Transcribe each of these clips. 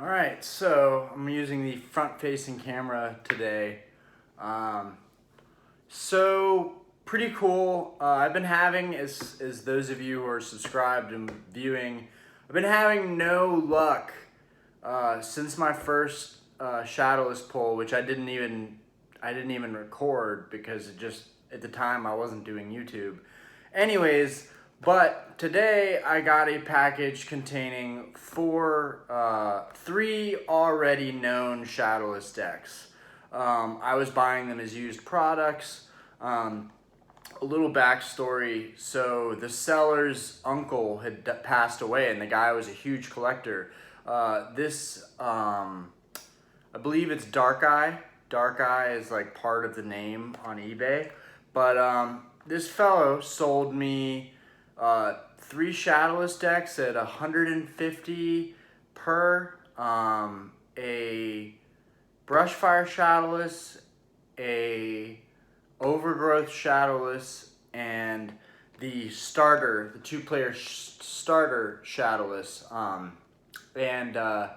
Alright, so I'm using the front-facing camera today. So pretty cool. I've been having, as those of you who are subscribed and viewing, I've been having no luck since my first Shadowless pull, which I didn't even record because it just, at the time I wasn't doing YouTube. Anyways, but today I got a package containing three already known Shadowless decks. I was buying them as used products. A little backstory. So the seller's uncle had passed away, and the guy was a huge collector. I believe it's Dark Eye. Dark Eye is like part of the name on eBay. But this fellow sold me three Shadowless decks at $150 per. A Brushfire Shadowless, a Overgrowth Shadowless, and the starter, the two-player starter Shadowless. The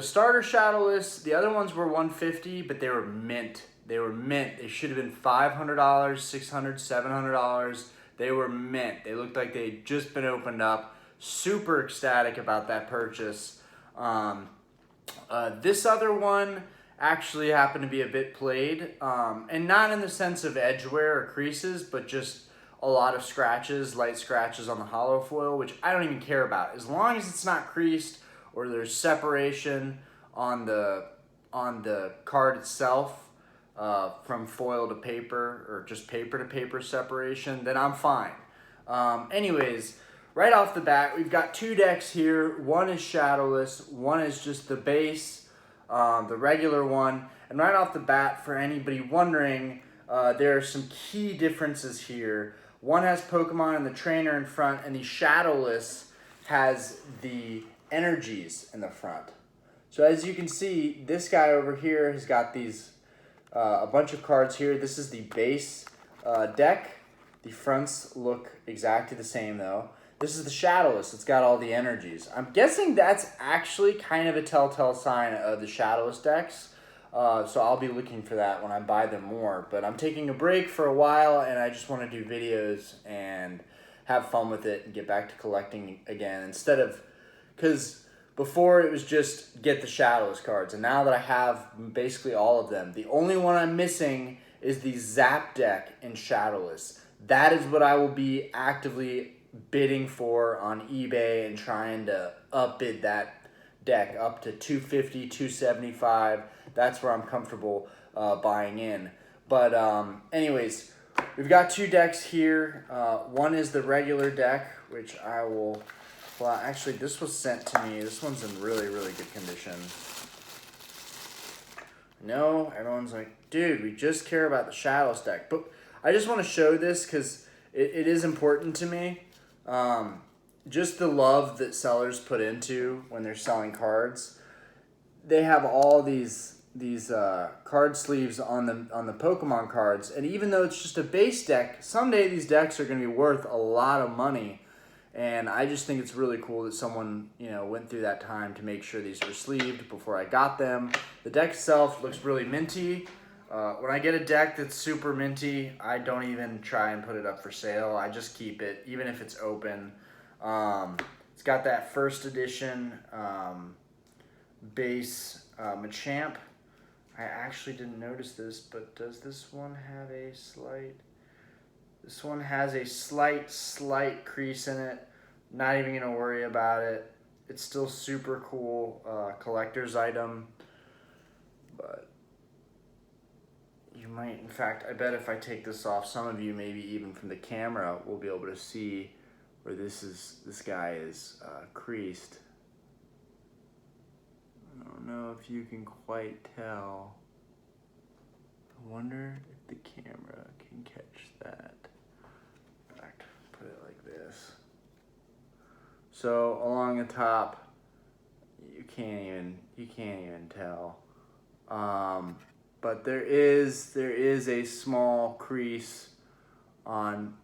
starter Shadowless, the other ones were $150, but they were mint. They were mint. They should have been $500, $600, $700. They were mint. They looked like they'd just been opened up. Super ecstatic about that purchase. This other one actually happened to be a bit played, and not in the sense of edge wear or creases, but just a lot of scratches, light scratches on the hollow foil, which I don't even care about. As long as it's not creased or there's separation on the card itself, from foil to paper or just paper to paper separation, then I'm fine. Anyways, right off the bat, we've got two decks here. One is Shadowless, one is just the base, the regular one. And right off the bat, for anybody wondering, there are some key differences here. One has Pokemon and the trainer in front, and the Shadowless has the energies in the front. So as you can see, this guy over here has got these a bunch of cards here. This is the base deck. The fronts look exactly the same though. This is the Shadowless. It's got all the energies. I'm guessing that's actually kind of a telltale sign of the Shadowless decks. So I'll be looking for that when I buy them more. But I'm taking a break for a while, and I just want to do videos and have fun with it and get back to collecting again. Instead of, because before it was just get the Shadowless cards, and now that I have basically all of them, the only one I'm missing is the Zap deck in Shadowless. That is what I will be actively bidding for on eBay and trying to upbid that deck up to $250, $275. That's where I'm comfortable buying in. But anyways, we've got two decks here. One is the regular deck, which I will... Well, actually, this was sent to me. This one's in really, really good condition. No, everyone's like, dude, we just care about the Shadowless deck. But I just want to show this because it is important to me. Just the love that sellers put into when they're selling cards. They have all these card sleeves on the Pokemon cards, and even though it's just a base deck, someday these decks are going to be worth a lot of money. And I just think it's really cool that someone, went through that time to make sure these were sleeved before I got them. The deck itself looks really minty. When I get a deck that's super minty, I don't even try and put it up for sale. I just keep it, even if it's open. It's got that first edition base Machamp. I actually didn't notice this, but does this one have a slight... This one has a slight crease in it. Not even going to worry about it. It's still super cool collector's item. But you might, in fact, I bet if I take this off, some of you, maybe even from the camera, will be able to see where this guy is creased. I don't know if you can quite tell. I wonder if the camera can catch that. Put it like this. So along the top, you can't even tell. But there is a small crease on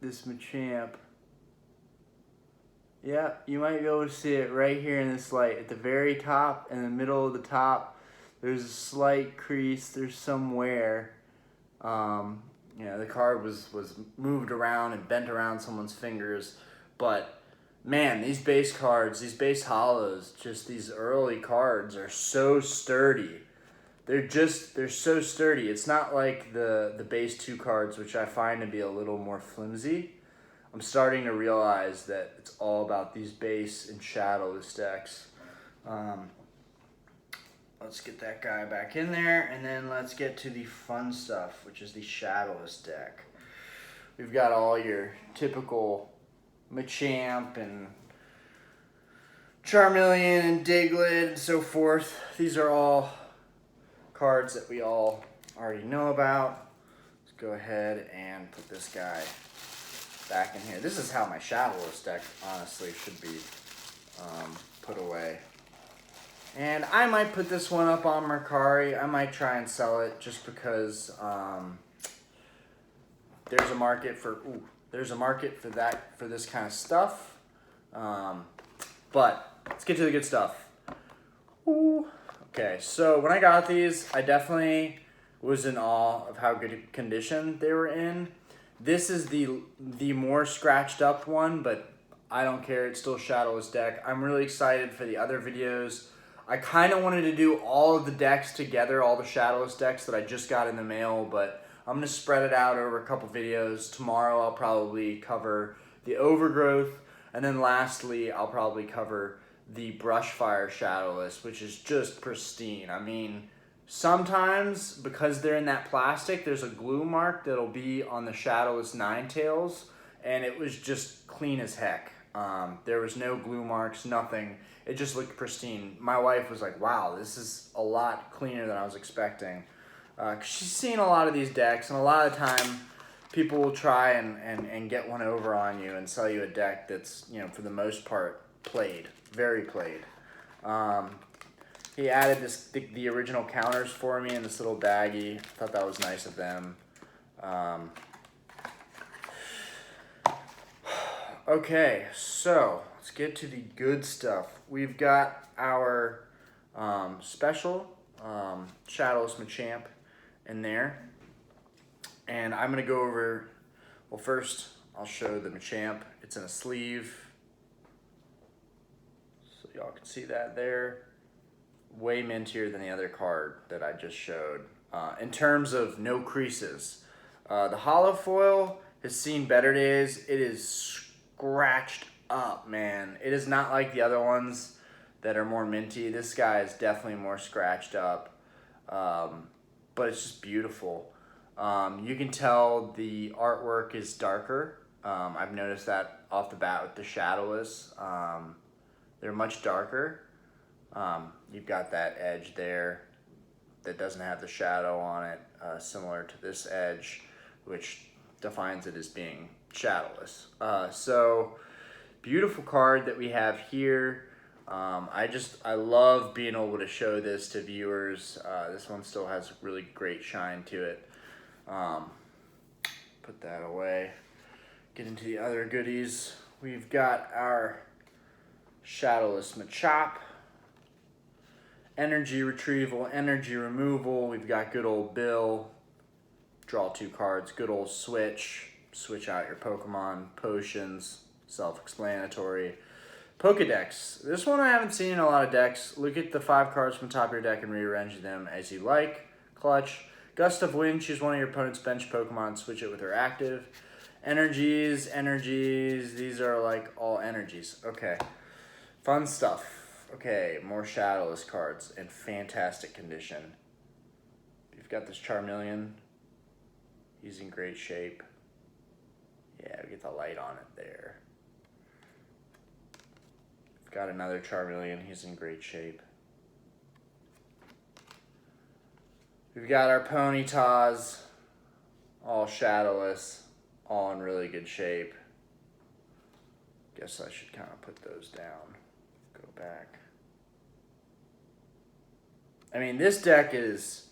this Machamp. Yeah, you might be able to see it right here in this light. At the very top, in the middle of the top, there's a slight crease. There's some wear. You know, the card was moved around and bent around someone's fingers. But, man, these base cards, these base hollows, just these early cards are so sturdy. They're so sturdy. It's not like the base 2 cards, which I find to be a little more flimsy. I'm starting to realize that it's all about these base and shadowless decks. Let's get that guy back in there, and then let's get to the fun stuff, which is the shadowless deck. We've got all your typical Machamp and Charmeleon and Diglett and so forth. These are all cards that we all already know about. Let's go ahead and put this guy back in here. This is how my Shadowless deck honestly should be put away. And I might put this one up on Mercari. I might try and sell it just because there's a market for that, for this kind of stuff. But let's get to the good stuff. Ooh. Okay, so when I got these, I definitely was in awe of how good condition they were in. This is the more scratched up one, but I don't care. It's still Shadowless deck. I'm really excited for the other videos. I kind of wanted to do all of the decks together, all the Shadowless decks that I just got in the mail, but I'm going to spread it out over a couple videos. Tomorrow I'll probably cover the Overgrowth, and then lastly I'll probably cover the Brushfire Shadowless, which is just pristine. I mean, sometimes, because they're in that plastic, there's a glue mark that'll be on the Shadowless Ninetales, and it was just clean as heck. There was no glue marks, nothing. It just looked pristine. My wife was like, wow, this is a lot cleaner than I was expecting. 'Cause she's seen a lot of these decks, and a lot of the time, people will try and get one over on you and sell you a deck that's, you know, for the most part, played. Very played. He added the original counters for me in this little baggie. Thought that was nice of them. Okay, so let's get to the good stuff. We've got our special Shadowless Machamp in there. And I'm going to go over, well, first I'll show the Machamp. It's in a sleeve. So y'all can see that there. Way mintier than the other card that I just showed. In terms of no creases. The hollow foil has seen better days. It is scratched up, man. It is not like the other ones that are more minty. This guy is definitely more scratched up. But it's just beautiful. You can tell the artwork is darker. I've noticed that off the bat with the Shadowless. They're much darker. You've got that edge there that doesn't have the shadow on it, similar to this edge, which defines it as being Shadowless. So beautiful card that we have here. I love being able to show this to viewers. This one still has really great shine to it. Put that away. Get into the other goodies. We've got our Shadowless Machop. Energy retrieval, energy removal. We've got good old Bill. Draw 2 cards. Good old switch. Switch out your Pokemon. Potions. Self-explanatory. Pokedex. This one I haven't seen in a lot of decks. Look at the 5 cards from the top of your deck and rearrange them as you like. Clutch. Gust of Wind. Choose one of your opponent's bench Pokemon. Switch it with her active. Energies. These are like all energies. Okay. Fun stuff. Okay, more Shadowless cards in fantastic condition. You've got this Charmeleon. He's in great shape. Yeah, we get the light on it there. We've got another Charmeleon. He's in great shape. We've got our Ponytas. All Shadowless. All in really good shape. Guess I should kind of put those down. Go back. I mean, this deck is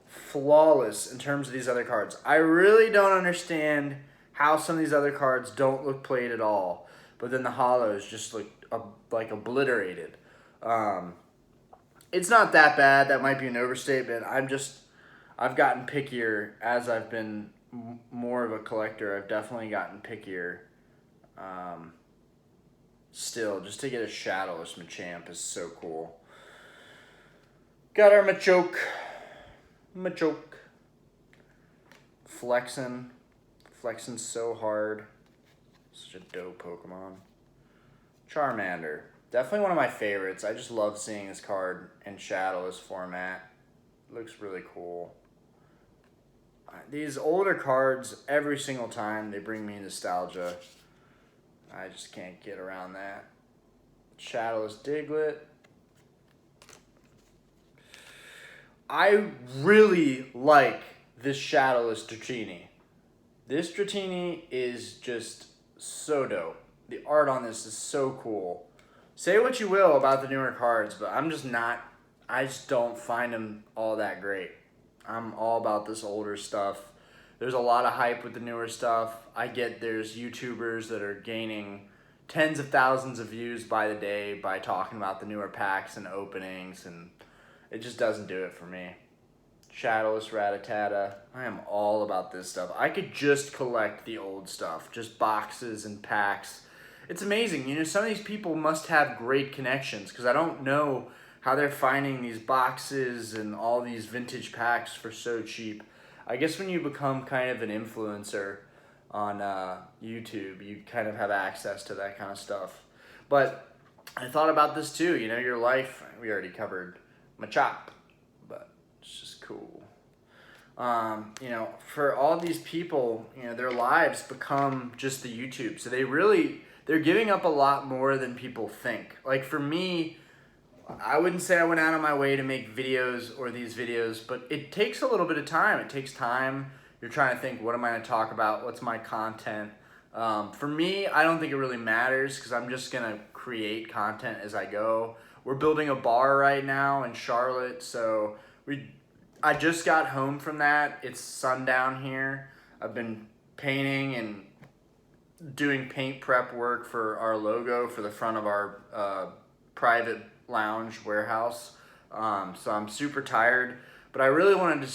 flawless in terms of these other cards. I really don't understand how some of these other cards don't look played at all. but then the holos just look like obliterated. It's not that bad. That might be an overstatement. I've gotten pickier as I've been more of a collector. I've definitely gotten pickier. Still, just to get a Shadowless Machamp is so cool. Got our Machoke. Flexing so hard. Such a dope Pokemon. Charmander. Definitely one of my favorites. I just love seeing this card in Shadowless format. Looks really cool. These older cards, every single time, they bring me nostalgia. I just can't get around that. Shadowless Diglett. I really like this Shadowless Dratini. This Dratini is just so dope. The art on this is so cool. Say what you will about the newer cards, but I just don't find them all that great. I'm all about this older stuff. There's a lot of hype with the newer stuff. I get there's YouTubers that are gaining tens of thousands of views by the day by talking about the newer packs and openings, and it just doesn't do it for me. Shadowless Rattata. I am all about this stuff. I could just collect the old stuff, just boxes and packs. It's amazing. You know, some of these people must have great connections, because I don't know how they're finding these boxes and all these vintage packs for so cheap. I guess when you become kind of an influencer on YouTube, you kind of have access to that kind of stuff. But I thought about this too. You know, your life, we already covered Machop, but it's just cool. You know, for all these people, you know, their lives become just the YouTube. So they're giving up a lot more than people think. Like for me, I wouldn't say I went out of my way to make videos or these videos, but it takes a little bit of time. It takes time. You're trying to think, what am I going to talk about? What's my content? For me, I don't think it really matters, because I'm just going to create content as I go. We're building a bar right now in Charlotte, so I just got home from that. It's sundown here. I've been painting and doing paint prep work for our logo for the front of our private lounge warehouse. So I'm super tired, but I really wanted to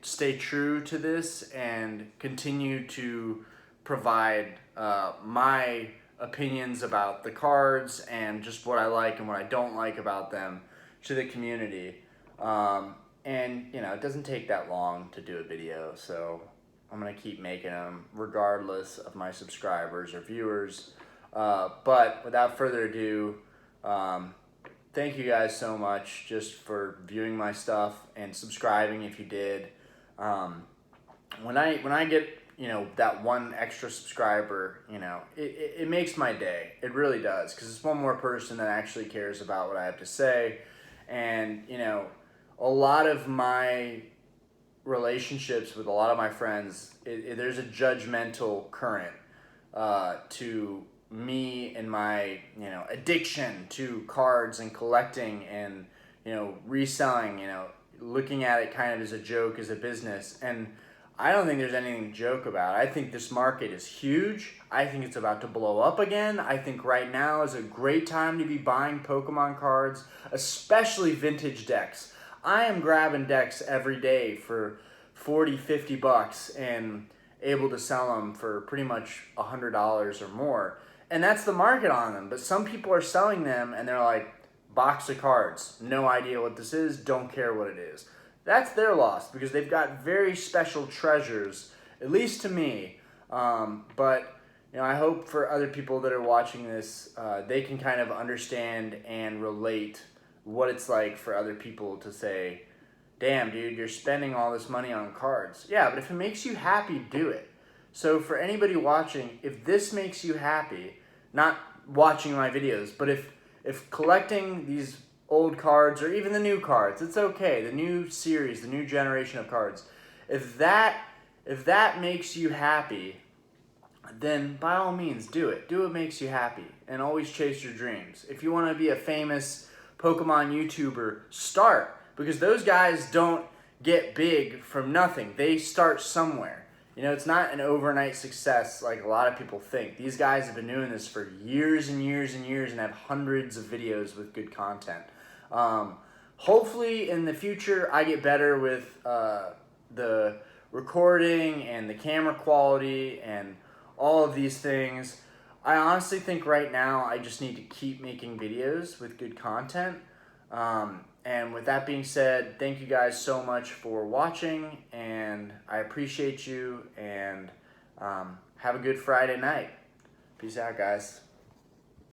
stay true to this and continue to provide my opinions about the cards and just what I like and what I don't like about them to the community. And you know, it doesn't take that long to do a video, so I'm gonna keep making them regardless of my subscribers or viewers. But without further ado, thank you guys so much just for viewing my stuff and subscribing if you did. When I get, you know, that one extra subscriber, you know, it makes my day. It really does, because it's one more person that actually cares about what I have to say. And, you know, a lot of my relationships with a lot of my friends, there's a judgmental current to me and my, you know, addiction to cards and collecting and, you know, reselling, you know, looking at it kind of as a joke, as a business. And I don't think there's anything to joke about. I think this market is huge. I think it's about to blow up again. I think right now is a great time to be buying Pokemon cards, especially vintage decks. I am grabbing decks every day for $40, $50 and able to sell them for pretty much $100 or more. And that's the market on them. But some people are selling them and they're like, box of cards, no idea what this is, don't care what it is. That's their loss, because they've got very special treasures, at least to me. But you know, I hope for other people that are watching this, they can kind of understand and relate what it's like for other people to say, damn, dude, you're spending all this money on cards. Yeah, but if it makes you happy, do it. So for anybody watching, if this makes you happy, not watching my videos, but if collecting these old cards or even the new cards, it's okay, the new series, the new generation of cards, if that makes you happy, then by all means do it. Do what makes you happy, and always chase your dreams. If you want to be a famous Pokemon YouTuber, start, because those guys don't get big from nothing. They start somewhere. You know, it's not an overnight success like a lot of people think. These guys have been doing this for years and years and years and have hundreds of videos with good content. Hopefully in the future I get better with the recording and the camera quality and all of these things. I honestly think right now I just need to keep making videos with good content. And with that being said, thank you guys so much for watching, and I appreciate you, and have a good Friday night. Peace out, guys.